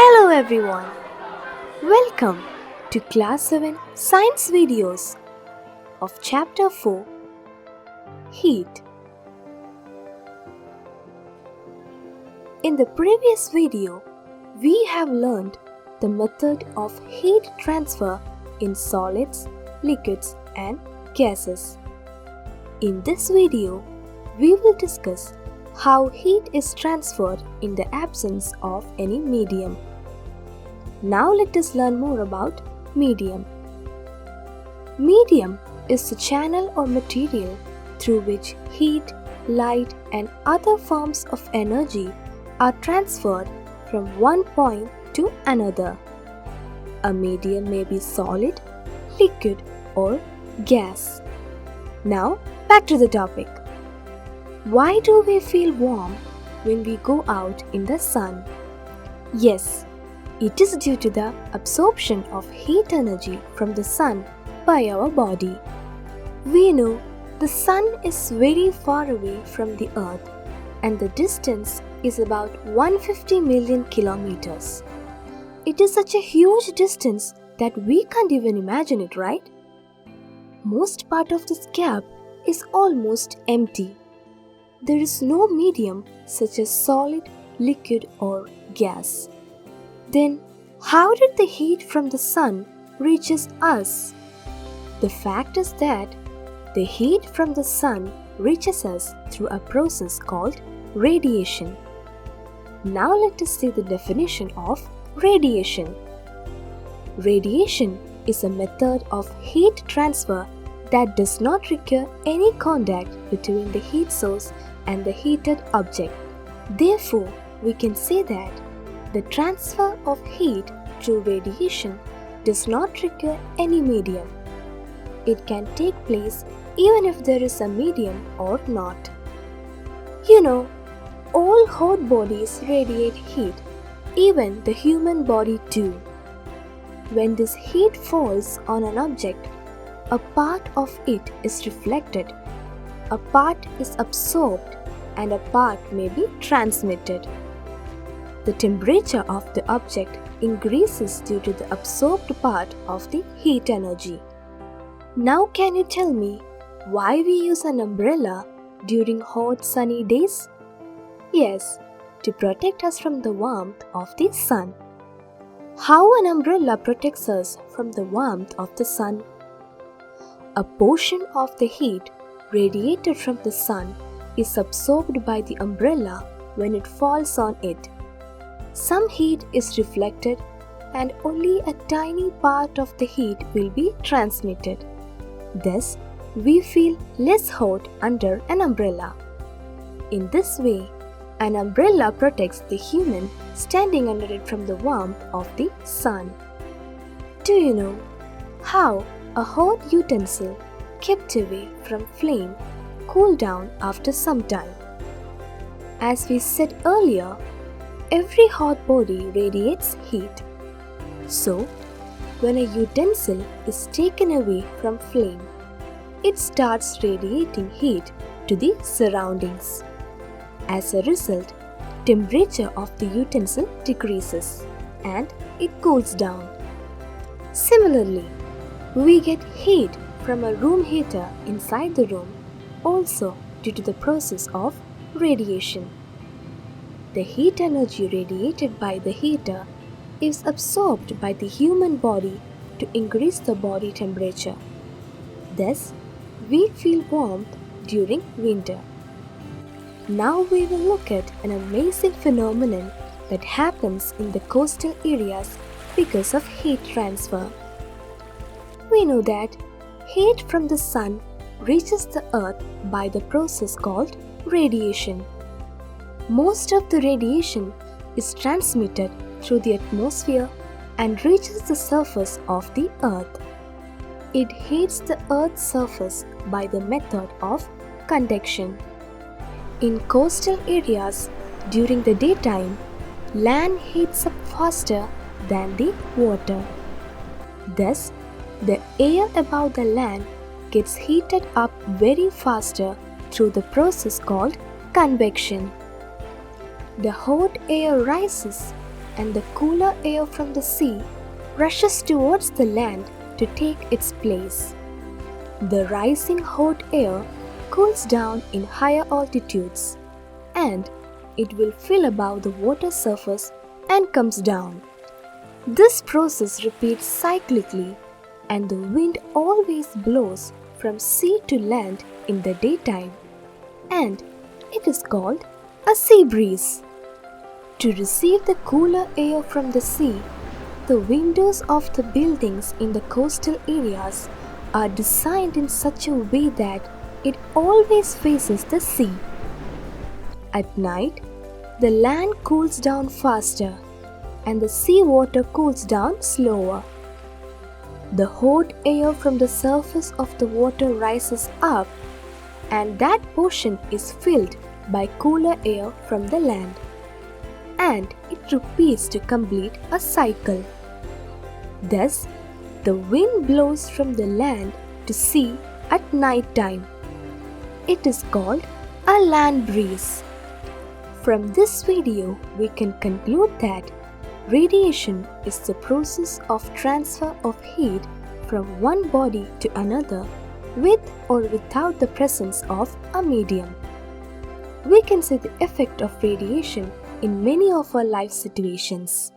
Hello everyone, welcome to Class 7 Science videos of Chapter 4 Heat. In the previous video, we have learned the method of heat transfer in solids, liquids and gases. In this video, we will discuss how heat is transferred in the absence of any medium. Now let us learn more about medium. Medium is the channel or material through which heat, light and other forms of energy are transferred from one point to another. A medium may be solid, liquid or gas. Now back to the topic. Why do we feel warm when we go out in the sun? Yes, it is due to the absorption of heat energy from the sun by our body. We know the sun is very far away from the earth and the distance is about 150 million kilometers. It is such a huge distance that we can't even imagine it, right? Most part of this gap is almost empty. There is no medium such as solid, liquid or gas. Then, how did the heat from the sun reaches us? The fact is that the heat from the sun reaches us through a process called radiation. Now let us see the definition of radiation. Radiation is a method of heat transfer that does not require any contact between the heat source and the heated object. Therefore, we can say that the transfer of heat through radiation does not require any medium. It can take place even if there is a medium or not. You know, all hot bodies radiate heat, even the human body too. When this heat falls on an object, a part of it is reflected, a part is absorbed, and a part may be transmitted. The temperature of the object increases due to the absorbed part of the heat energy. Now can you tell me why we use an umbrella during hot sunny days? Yes, to protect us from the warmth of the sun. How an umbrella protects us from the warmth of the sun? A portion of the heat radiated from the sun is absorbed by the umbrella when it falls on it. Some heat is reflected and only a tiny part of the heat will be transmitted. Thus, we feel less hot under an umbrella. In this way, an umbrella protects the human standing under it from the warmth of the sun. Do you know how a hot utensil kept away from flame cool down after some time? As we said earlier, every hot body radiates heat. So, when a utensil is taken away from flame, it starts radiating heat to the surroundings. As a result, temperature of the utensil decreases and it cools down. Similarly, we get heat from a room heater inside the room also due to the process of radiation. The heat energy radiated by the heater is absorbed by the human body to increase the body temperature. Thus, we feel warmth during winter. Now we will look at an amazing phenomenon that happens in the coastal areas because of heat transfer. We know that heat from the sun reaches the earth by the process called radiation. Most of the radiation is transmitted through the atmosphere and reaches the surface of the earth. It heats the earth's surface by the method of conduction. In coastal areas, during the daytime, land heats up faster than the water. Thus, the air above the land gets heated up very faster through the process called convection. The hot air rises and the cooler air from the sea rushes towards the land to take its place. The rising hot air cools down in higher altitudes, and it will fill above the water surface and comes down. This process repeats cyclically, and the wind always blows from sea to land in the daytime, and it is called a sea breeze. To receive the cooler air from the sea, the windows of the buildings in the coastal areas are designed in such a way that it always faces the sea. At night, the land cools down faster and the sea water cools down slower. The hot air from the surface of the water rises up, and that portion is filled by cooler air from the land, and it repeats to complete a cycle. Thus, the wind blows from the land to sea at night time. It is called a land breeze. From this video, we can conclude that radiation is the process of transfer of heat from one body to another with or without the presence of a medium. We can see the effect of radiation in many of our life situations.